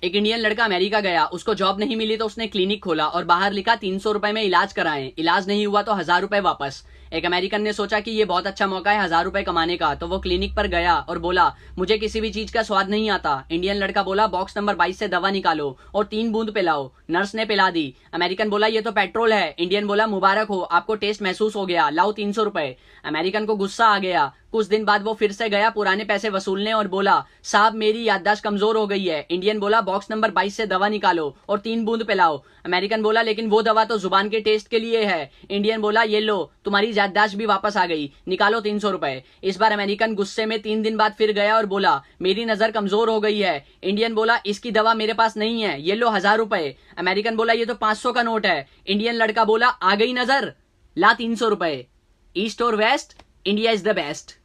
एक इंडियन लड़का अमेरिका गया, उसको जॉब नहीं मिली तो उसने क्लिनिक खोला और बाहर लिखा 300 रुपए में इलाज कराएं, इलाज नहीं हुआ तो 1000 रुपए वापस। एक अमेरिकन ने सोचा कि ये बहुत अच्छा मौका है 1000 रुपए कमाने का, तो वो क्लिनिक पर गया और बोला मुझे किसी भी चीज का स्वाद नहीं आता। इंडियन लड़का बोला बॉक्स नंबर 22 से दवा निकालो और 3 बूंद पिलाओ। नर्स ने पिला दी। अमेरिकन बोला ये तो पेट्रोल है। इंडियन बोला मुबारक हो, आपको टेस्ट महसूस हो गया, लाओ 300 रुपए। अमेरिकन को गुस्सा आ गया। कुछ दिन बाद वो फिर से गया पुराने पैसे वसूलने और बोला साहब मेरी याददाश्त कमजोर हो गई है। इंडियन बोला बॉक्स नंबर 22 से दवा निकालो और 3 बूंद पिलाओ। अमेरिकन बोला लेकिन वो दवा तो जुबान के टेस्ट के लिए है। इंडियन बोला ये लो, तुम्हारी याददाश्त भी वापस आ गई, निकालो 300 रुपए। इस बार अमेरिकन गुस्से में 3 दिन बाद फिर गया और बोला मेरी नजर कमजोर हो गई है। इंडियन बोला इसकी दवा मेरे पास नहीं है, ये लो 1000 रुपए। अमेरिकन बोला ये तो 500 का नोट है। इंडियन लड़का बोला आ गई नजर, ला 300 रुपए। ईस्ट और west, India is the best.